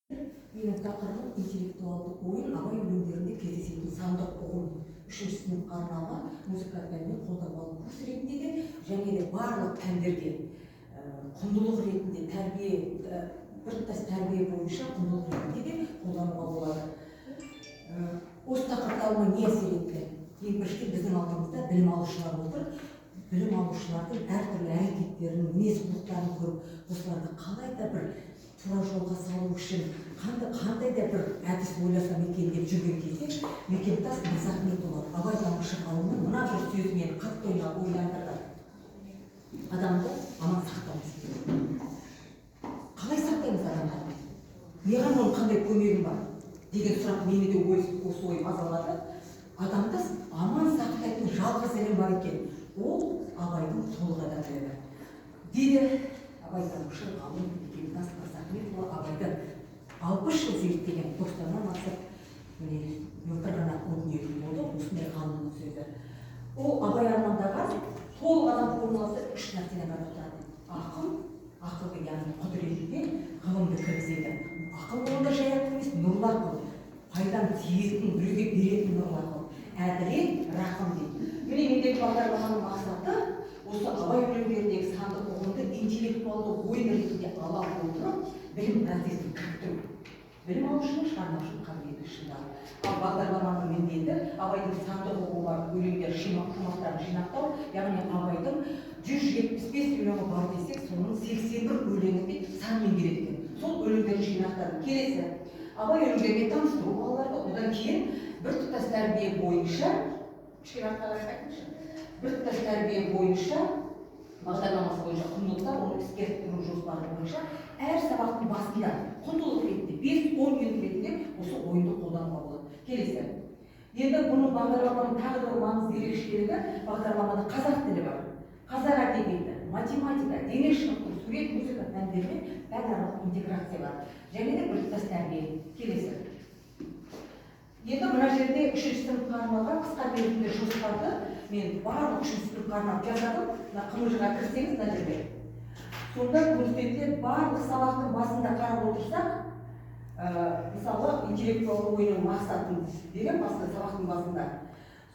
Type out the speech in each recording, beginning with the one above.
Менің тақырыбым интеллектуалдық ойын абай өлеңдерінде кездесетін сандық ұғым 3-ші сыныпқа арналған музыка пәнінен қолданбалы курс ретінде де және де барлық пәндерге құндылық ретінде тәрбие біртұтас тәрбие бойынша құндылық ретінде де қолдануға болады. Осы тақырыптауыма не әсер етті? Ең біріншіден біздің алдымызда білім алушылар отыр. Білім алушылардың әртүрлі әрекеттерін, мінез-құлықтарын көріп, осыларды қалай да бір тура жолға салу үшін қандай да бір әдіс ойласам екен деп жүрген кезде Мекемтас Мырзахметұлы абайтанушы ғалымның мына бір сөзімен қатты ойландырды. Адамды аман сақтауымыз керек. Қалай сақтаймыз адамды? Маған оның қандай көмегім бар деген сұрақ мені де осы ой мазалады. Адамды аман сақтайтын жалғыз ілім бар екен. Ол абайдың толық адамдығы дейді абайтанушы ғалым Мекемтас Мырзахметұлы. Абайды 60 жыл зерттеген, 90-нан асып отырғана дүниелік болды, осындай ғалымның сөзі. Ол абай армандаған толық адам формуласы 3 нәрседен тұрады. Ақыл яғни құдіретінде ғылымды кіргізеді. Ақыл онда жай емес, нұрлы ақыл, пайданы тиетін, біреуге беретін нұрлы ақыл. Әділет, рақым дейді. Міне мендегі бағдарламаның мақсаты осы абай өлеңдеріндегі сандық ұғымды интеллектуалды ойын ретінде ала отырып, білім процесін кіріктіру. Білім алушының шығармашылық қабілеті шыңдау. Ал бағдарламаның міндеті абайдың сандық ұғымы бар өлеңдер шумақтарын жинақтау, яғни абайдың 175 өлеңі бар десек, соның 81 өлеңінде сан меңгереді. Сол өлеңдерді жинақтады. Келесі абай өлеңдерімен таныстыру балаларды, одан кейін біртұтас тәрбие бойынша, біртұтас тәрбие бойынша бағдарламасы бойынша құндылықтар, оны іске асыру жоспары бойынша әр сабақтың басында құндылық ретінде 5-10 минут ретінде осы ойынды қолдануға болады. Келесі. Енді бұның бағдарламаның тағы бір маңызды ерекшелігі бағдарламада қазақ тілі бар. Қазақ әдебиеті, математика, дене шынықтыру, сурет, музыка пәндерімен пәнаралық интеграция бар. Және де біртұтас тәрбие. Келесі. Енді мына жерде 3-ші сыныпқа арналған қысқа мерзімді жоспарды мен барлық 3-ші сыныпқа арнап жаздым. Мына қымыжыға кірсеңіз мына жерде. Сонда көрсетілген барлық сабақтың басында қарап отырсақ, мысалы интеллектуалды ойынның мақсатын деген басында сабақтың басында.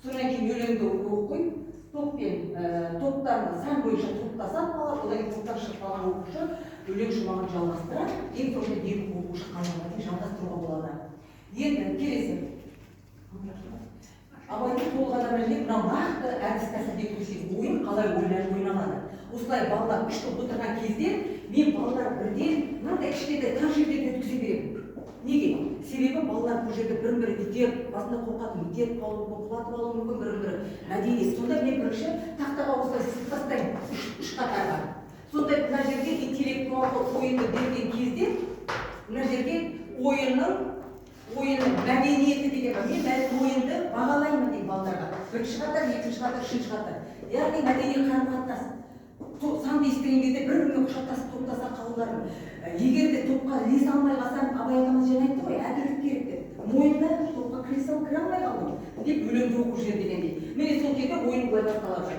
Содан кейін өлеңді оқиын, топтарында сан бойынша топтасақ балалар, одан кейін топтан шығып қалған оқушы өлең жұмағын жалғастырады. Ең соңында екі оқушы қалғаннан кейін жалғастыруға болады. Енді келесі. Абайдың толық адам ретінде мынау нақты әдіс тәсілде көрсетіп, ойын қалай ойналады. Осылай балалар үш топ отырған кезде мен балалар бірден мынандай кішкентай тар жерден өткізе беремін. Неге? Себебі балалар бұл жерде бірін-бірі итеріп, басында қорқатын итеріп қалуы мүмкін, құлатып алуы мүмкін, бірін-бірі мәдениет. Сонда мен бірінші тақтаға осылай сызып тастаймын үш қатарға. Сонда мына жерге интеллектуалды ойынды берген кезде мына жерге ойынның мәдениеті деген бар. Мен ойынды бағалаймын дейді балаларға. Бірінші қатар, екінші қатар, үшінші қатар. Яғни мәдени қарым-қатынас. Санды естіген кезде бір-бірімен құшақтасып топтаса қалуларын. Егер де топқа ілесе алмай қалсам, Абай атамыз жаңа айтты ғой, әділдік керек деп. Мойында топқа кіре алмай қалдым деп өлеңді оқу жер дегендей. Міне сол кезде ойын былай басталады.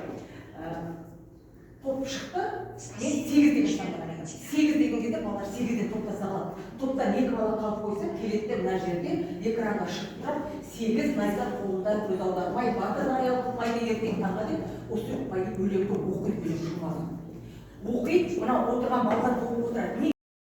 Топ шықты, мен 8 деген шамдаған. 8 деген кезде балалар 8-ден топтаса қалады. Топтан 2 бала қалып қойса, келеді мына жерде экранға шығып тұрып, 8 найза қолында көз аудармай, батыр аял қылмайды ертең таңға деп осы өлеңді оқиды өлең жұмағын. Оқиды, мына отырған балалар оқып отырады.